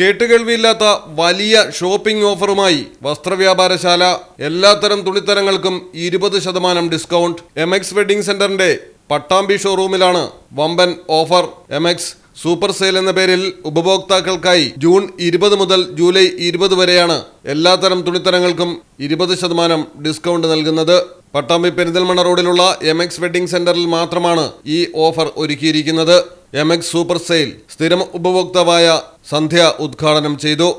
കേട്ടുകേൾവിയില്ലാത്ത വലിയ ഷോപ്പിംഗ് ഓഫറുമായി വസ്ത്രവ്യാപാരശാല. എല്ലാത്തരം തുണിത്തരങ്ങൾക്കും 20% discount. MX wedding സെന്ററിന്റെ പട്ടാമ്പി ഷോറൂമിലാണ് വമ്പൻ ഓഫർ. എംഎക്സ് സൂപ്പർ സെയിൽ എന്ന പേരിൽ ഉപഭോക്താക്കൾക്കായി ജൂൺ 20 മുതൽ ജൂലൈ 20 വരെയാണ് എല്ലാത്തരം തുണിത്തരങ്ങൾക്കും 20% ഡിസ്കൗണ്ട് നൽകുന്നത്. പട്ടാമ്പി പെരിന്തൽമണ്ണ റോഡിലുള്ള എംഎക്സ് വെഡിംഗ് സെന്ററിൽ മാത്രമാണ് ഈ ഓഫർ ഒരുക്കിയിരിക്കുന്നത്. എംഎക്സ് സൂപ്പർ സെയിൽ സ്ഥിരം ഉപഭോക്താവായ സന്ധ്യ ഉദ്ഘാടനം ചെയ്തു.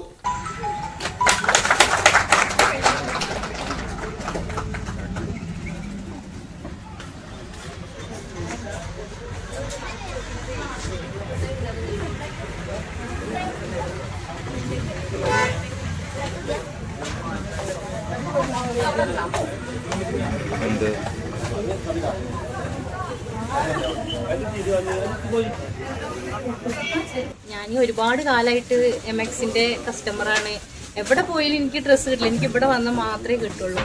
ഞാൻ ഒരുപാട് കാലമായിട്ട് എംഎക്സിന്റെ കസ്റ്റമറാണ്. എവിടെ പോയാലും എനിക്ക് ഡ്രസ്സ് കിട്ടില്ല, എനിക്ക് ഇവിടെ വന്നാൽ മാത്രമേ കിട്ടുള്ളൂ.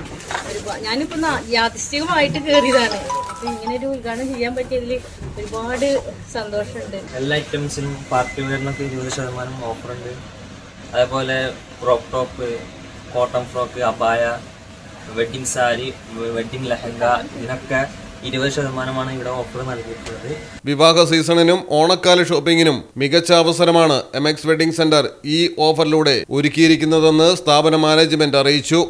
ഞാനിപ്പോൾ യാദൃശ്ചികമായിട്ട് കയറിയതാണ്. അപ്പോൾ ഇങ്ങനെ ഒരു ഉദ്ഘാടനം ചെയ്യാൻ പറ്റിയതിൽ ഒരുപാട് സന്തോഷമുണ്ട്. എല്ലാ ഐറ്റംസിനും പാർട്ടി വെയറിനൊക്കെ 20% ഓഫറുണ്ട്. അതേപോലെ ക്രോപ്പ് ടോപ്പ്, കോട്ടൺ ഫ്രോക്ക്, അബായ, വെഡ്ഡിങ് സാരി, വെഡ്ഡിങ് ലെഹങ്ക, ഇതിനൊക്കെ 20% ഇവിടെ ഓഫർ നൽകിയിട്ടുള്ളത്. വിവാഹ സീസണിനും ഓണക്കാല ഷോപ്പിംഗിനും മികച്ച അവസരമാണ് എംഎക്സ് വെഡിംഗ് സെന്റർ ഈ ഓഫറിലൂടെ ഒരുക്കിയിരിക്കുന്നതെന്ന് സ്ഥാപന മാനേജ്മെന്റ് അറിയിച്ചു.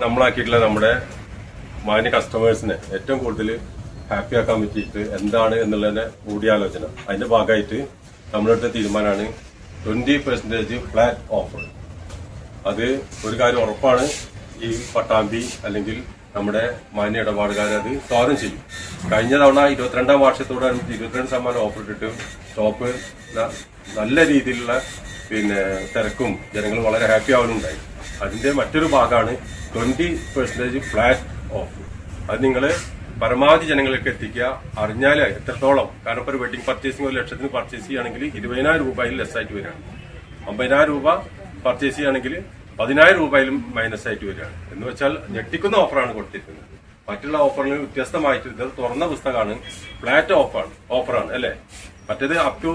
നമ്മളാക്കിയിട്ടുള്ള നമ്മുടെ മാന്യ കസ്റ്റമേഴ്സിനെ ഏറ്റവും കൂടുതൽ ഹാപ്പി ആക്കാൻ പറ്റിയിട്ട് എന്താണ് എന്നുള്ളതിന്റെ കൂടിയാലോചന. അതിന്റെ ഭാഗമായിട്ട് നമ്മളെടുത്ത തീരുമാനമാണ് 20% ഫ്ലാറ്റ് ഓഫർ. അത് ഒരു കാര്യം ഉറപ്പാണ്, ഈ പട്ടാമ്പി അല്ലെങ്കിൽ നമ്മുടെ മാന്യ ഇടപാടുകാർ അത് സ്വാഗതം ചെയ്യും. കഴിഞ്ഞ തവണ 22ാം വാർഷികത്തോടെ 22% ഓഫർ ഇട്ടിട്ട് ഷോപ്പ് നല്ല രീതിയിലുള്ള തിരക്കും ജനങ്ങൾ വളരെ ഹാപ്പി ആവുന്നുണ്ടായി. അതിന്റെ മറ്റൊരു ഭാഗമാണ് 20% ഫ്ലാറ്റ് ഓഫർ. അത് നിങ്ങൾ പരമാവധി ജനങ്ങളിലേക്ക് എത്തിക്കുക. അറിഞ്ഞാൽ എത്രത്തോളം, കാരണം ഇപ്പോൾ ഒരു വെഡിങ് പർച്ചേസിംഗ് 1 ലക്ഷത്തിന് പർച്ചേസ് ചെയ്യുകയാണെങ്കിൽ 20,000 രൂപയിൽ ലെസ് ആയിട്ട് വരികയാണ്. 50,000 രൂപ പർച്ചേസ് ചെയ്യുകയാണെങ്കിൽ 10,000 രൂപയിലും മൈനസ് ആയിട്ട് വരികയാണ്. എന്ന് വെച്ചാൽ ഞെട്ടിക്കുന്ന ഓഫറാണ് കൊടുത്തിരിക്കുന്നത്. മറ്റുള്ള ഓഫറിന് വ്യത്യസ്തമായിട്ട് ഇത് തുറന്ന പുസ്തകമാണ്, ഫ്ലാറ്റ് ഓഫറാണ് അല്ലേ. മറ്റേത് അപ് ടു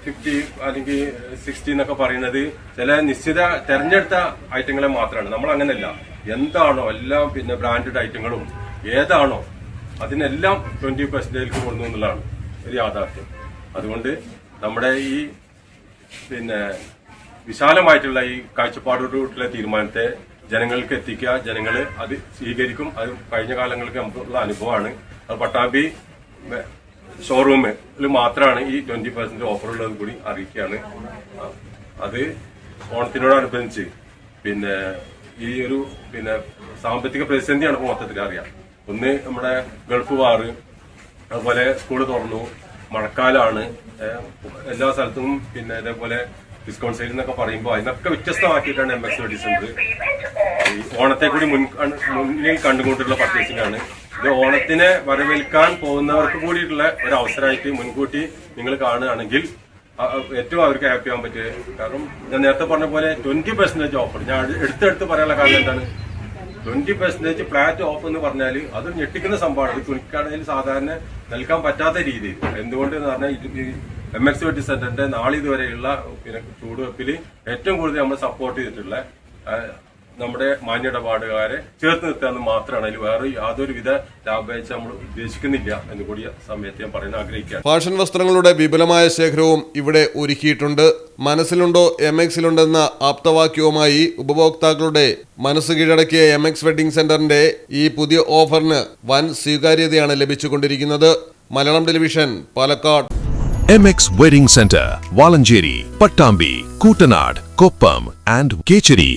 50 അല്ലെങ്കിൽ 60 എന്നൊക്കെ പറയുന്നത് ചില നിശ്ചിത തെരഞ്ഞെടുത്ത ഐറ്റങ്ങളെ മാത്രമാണ്. നമ്മൾ അങ്ങനെയല്ല, എന്താണോ എല്ലാം ബ്രാൻഡഡ് ഐറ്റങ്ങളും ഏതാണോ അതിനെല്ലാം 20% കൊടുക്കുന്നു എന്നുള്ളതാണ് ഒരു യാഥാർത്ഥ്യം. അതുകൊണ്ട് നമ്മുടെ ഈ വിശാലമായിട്ടുള്ള ഈ കാഴ്ചപ്പാടോടുള്ള തീരുമാനത്തെ ജനങ്ങൾക്ക് എത്തിക്കുക. ജനങ്ങൾ അത് സ്വീകരിക്കും. അത് കഴിഞ്ഞ കാലങ്ങൾക്ക് നമുക്കുള്ള അനുഭവമാണ്. അത് പട്ടാമ്പി ഷോറൂമിൽ മാത്രമാണ് ഈ 20% ഓഫർ ഉള്ളത് കൂടി അറിയിക്കുകയാണ്. അത് ഓണത്തിനോടനുബന്ധിച്ച് ഈ ഒരു സാമ്പത്തിക പ്രതിസന്ധിയാണ് ഇപ്പോൾ മൊത്തത്തിൽ അറിയാം. ഒന്ന് നമ്മുടെ ഗൾഫ് വാറ്, അതുപോലെ സ്കൂള് തുറന്നു, മഴക്കാലാണ്, എല്ലാ സ്ഥലത്തും ഇതേപോലെ ഡിസ്കൗണ്ട് സെയിൽ എന്നൊക്കെ പറയുമ്പോൾ അതിനൊക്കെ വ്യത്യസ്തമാക്കിയിട്ടാണ് എംഎക്സ് വെഡിംഗ് സെന്റർ ഈ ഓണത്തെ കൂടി മുന്നിൽ കണ്ടുകൊണ്ടുള്ള പർച്ചേസിംഗ് ആണ്. ഇത് ഓണത്തിനെ വരവേൽക്കാൻ പോകുന്നവർക്ക് കൂടിയിട്ടുള്ള ഒരു അവസരമായിട്ട് മുൻകൂട്ടി നിങ്ങൾ കാണുകയാണെങ്കിൽ ഏറ്റവും അവർക്ക് ഹാപ്പി ആവാൻ പറ്റിയ. കാരണം ഞാൻ നേരത്തെ പറഞ്ഞ പോലെ 20% ഓഫർ, ഞാൻ എടുത്തെടുത്ത് പറയാനുള്ള കാരണം എന്താണ്, 20% ഫ്ലാറ്റ് ഓഫ് എന്ന് പറഞ്ഞാൽ അത് ഞെട്ടിക്കുന്ന സംഭവമാണ്. ഇത് തുണിക്കടയിൽ സാധാരണ നൽകാൻ പറ്റാത്ത രീതിയിൽ. എന്തുകൊണ്ടെന്ന് പറഞ്ഞാൽ എംഎക്സ് വെഡിംഗ് സെന്ററിന്റെ നാളിതുവരെയുള്ള ചൂടുവെപ്പിൽ ഏറ്റവും കൂടുതൽ നമ്മൾ സപ്പോർട്ട് ചെയ്തിട്ടുള്ള നമ്മുടെ മാന്യ ഇടപാടുകാരെ ചേർത്ത് നിർത്താന്ന് മാത്രമാണ്. അതിൽ വേറെ യാതൊരുവിധ ലാഭേച്ഛ നമ്മൾ ഉദ്ദേശിക്കുന്നില്ല എന്ന് കൂടി സമയത്ത് ഞാൻ പറയാൻ ആഗ്രഹിക്കുകയാണ്. ഫാഷൻ വസ്ത്രങ്ങളുടെ വിപുലമായ ശേഖരവും ഇവിടെ ഒരുക്കിയിട്ടുണ്ട്. മനസ്സിലുണ്ടോ എംഎക്സിലുണ്ടെന്ന ആപ്തവാക്യവുമായി ഉപഭോക്താക്കളുടെ മനസ്സ് കീഴടക്കിയ എംഎക്സ് വെഡിംഗ് സെന്ററിന്റെ ഈ പുതിയ ഓഫറിന് വൻ സ്വീകാര്യതയാണ് ലഭിച്ചുകൊണ്ടിരിക്കുന്നത്. Malayalam television, Palakkad. MX Wedding Center, Valancheri, Pattambi, Kootanad, Koppam and Kecheri.